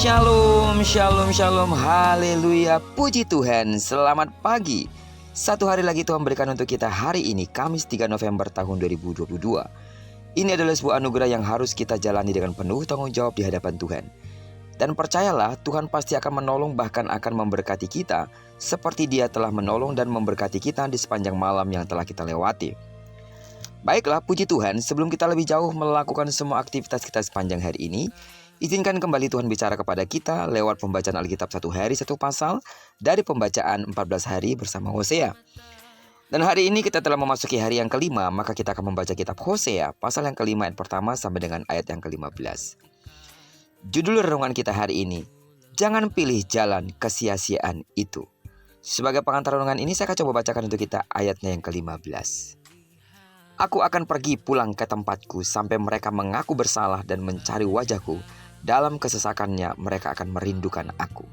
Shalom, shalom, shalom, haleluya, puji Tuhan, selamat pagi. Satu hari lagi Tuhan berikan untuk kita hari ini, Kamis 3 November tahun 2022. Ini adalah sebuah anugerah yang harus kita jalani dengan penuh tanggung jawab di hadapan Tuhan. Dan percayalah, Tuhan pasti akan menolong bahkan akan memberkati kita, seperti Dia telah menolong dan memberkati kita di sepanjang malam yang telah kita lewati. Baiklah, puji Tuhan, sebelum kita lebih jauh melakukan semua aktivitas kita sepanjang hari ini, izinkan kembali Tuhan bicara kepada kita lewat pembacaan Alkitab satu hari satu pasal dari pembacaan 14 hari bersama Hosea. Dan hari ini kita telah memasuki hari yang kelima, maka kita akan membaca kitab Hosea pasal yang kelima ayat pertama sampai dengan ayat yang ke-15. Judul renungan kita hari ini, jangan pilih jalan kesia-siaan itu. Sebagai pengantar renungan ini saya akan coba bacakan untuk kita ayatnya yang ke-15. Aku akan pergi pulang ke tempatku sampai mereka mengaku bersalah dan mencari wajahku. Dalam kesesakannya mereka akan merindukan aku.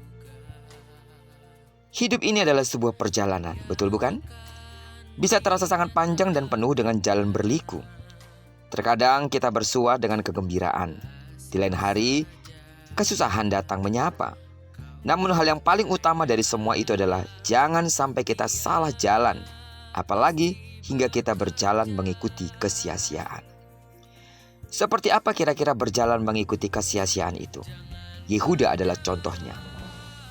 Hidup ini adalah sebuah perjalanan, betul bukan? Bisa terasa sangat panjang dan penuh dengan jalan berliku. Terkadang kita bersua dengan kegembiraan. Di lain hari, kesusahan datang menyapa. Namun hal yang paling utama dari semua itu adalah jangan sampai kita salah jalan. Apalagi hingga kita berjalan mengikuti kesia-siaan. Seperti apa kira-kira berjalan mengikuti kesia-siaan itu? Yehuda adalah contohnya.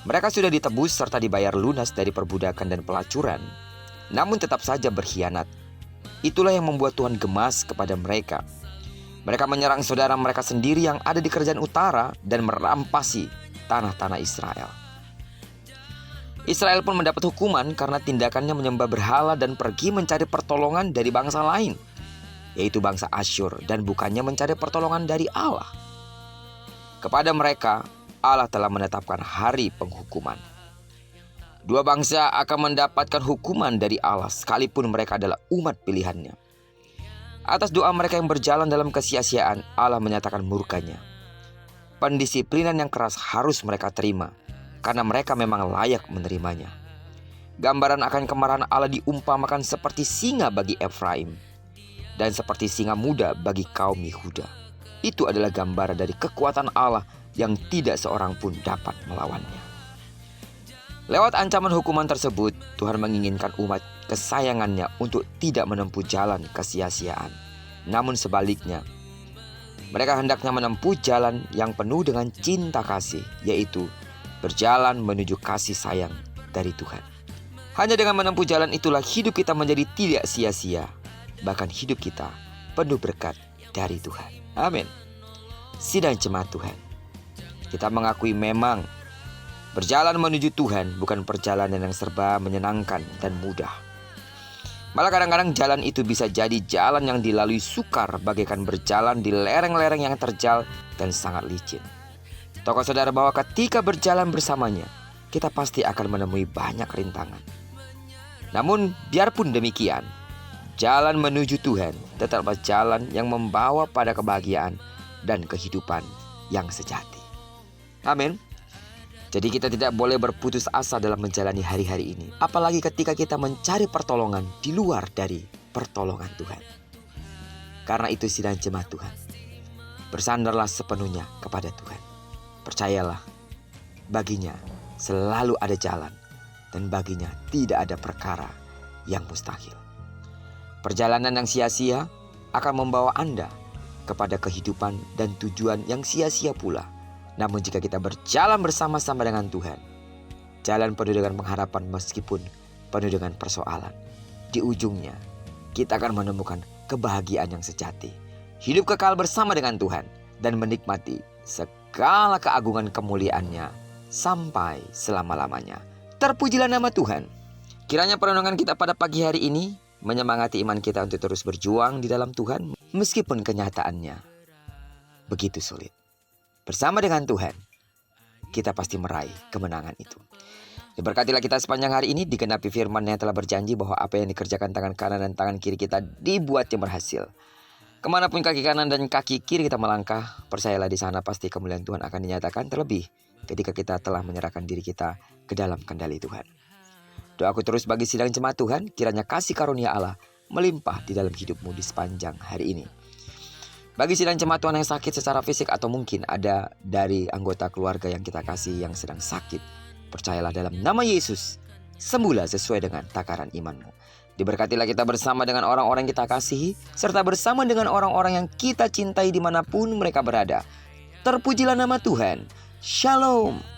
Mereka sudah ditebus serta dibayar lunas dari perbudakan dan pelacuran, namun tetap saja berkhianat. Itulah yang membuat Tuhan gemas kepada mereka. Mereka menyerang saudara mereka sendiri yang ada di kerajaan utara dan merampasi tanah-tanah Israel. Israel pun mendapat hukuman karena tindakannya menyembah berhala dan pergi mencari pertolongan dari bangsa lain, yaitu bangsa Asyur, dan bukannya mencari pertolongan dari Allah. Kepada mereka, Allah telah menetapkan hari penghukuman. Dua bangsa akan mendapatkan hukuman dari Allah sekalipun mereka adalah umat pilihannya. Atas doa mereka yang berjalan dalam kesia-siaan, Allah menyatakan murkanya. Pendisiplinan yang keras harus mereka terima, karena mereka memang layak menerimanya. Gambaran akan kemarahan Allah diumpamakan seperti singa bagi Efraim dan seperti singa muda bagi kaum Yehuda. Itu adalah gambaran dari kekuatan Allah yang tidak seorang pun dapat melawannya. Lewat ancaman hukuman tersebut, Tuhan menginginkan umat kesayangannya untuk tidak menempuh jalan kesia-siaan. Namun sebaliknya, mereka hendaknya menempuh jalan yang penuh dengan cinta kasih, yaitu berjalan menuju kasih sayang dari Tuhan. Hanya dengan menempuh jalan itulah hidup kita menjadi tidak sia-sia. Bahkan hidup kita penuh berkat dari Tuhan. Amin. Sidang jemaat Tuhan, kita mengakui memang berjalan menuju Tuhan bukan perjalanan yang serba menyenangkan dan mudah. Malah kadang-kadang jalan itu bisa jadi jalan yang dilalui sukar, bagaikan berjalan di lereng-lereng yang terjal dan sangat licin. Tahukah saudara bahwa ketika berjalan bersamanya, kita pasti akan menemui banyak rintangan. Namun biarpun demikian, jalan menuju Tuhan tetaplah jalan yang membawa pada kebahagiaan dan kehidupan yang sejati. Amin. Jadi kita tidak boleh berputus asa dalam menjalani hari-hari ini, apalagi ketika kita mencari pertolongan di luar dari pertolongan Tuhan. Karena itu sidang jemaat Tuhan, bersandarlah sepenuhnya kepada Tuhan. Percayalah, baginya selalu ada jalan dan baginya tidak ada perkara yang mustahil. Perjalanan yang sia-sia akan membawa Anda kepada kehidupan dan tujuan yang sia-sia pula. Namun jika kita berjalan bersama-sama dengan Tuhan, jalan penuh dengan pengharapan meskipun penuh dengan persoalan, di ujungnya kita akan menemukan kebahagiaan yang sejati. Hidup kekal bersama dengan Tuhan dan menikmati segala keagungan kemuliaannya sampai selama-lamanya. Terpujilah nama Tuhan. Kiranya perenungan kita pada pagi hari ini menyemangati iman kita untuk terus berjuang di dalam Tuhan meskipun kenyataannya begitu sulit. Bersama dengan Tuhan, kita pasti meraih kemenangan itu. Diberkatilah kita sepanjang hari ini, digenapi firman yang telah berjanji bahwa apa yang dikerjakan tangan kanan dan tangan kiri kita dibuatnya berhasil. Kemanapun kaki kanan dan kaki kiri kita melangkah, percayalah di sana pasti kemuliaan Tuhan akan dinyatakan, terlebih ketika kita telah menyerahkan diri kita ke dalam kendali Tuhan. Doaku terus bagi sidang jemaat Tuhan, kiranya kasih karunia Allah melimpah di dalam hidupmu di sepanjang hari ini. Bagi sidang jemaat Tuhan yang sakit secara fisik atau mungkin ada dari anggota keluarga yang kita kasih yang sedang sakit, percayalah dalam nama Yesus, sembuhlah sesuai dengan takaran imanmu. Diberkatilah kita bersama dengan orang-orang yang kita kasihi, serta bersama dengan orang-orang yang kita cintai dimanapun mereka berada. Terpujilah nama Tuhan. Shalom.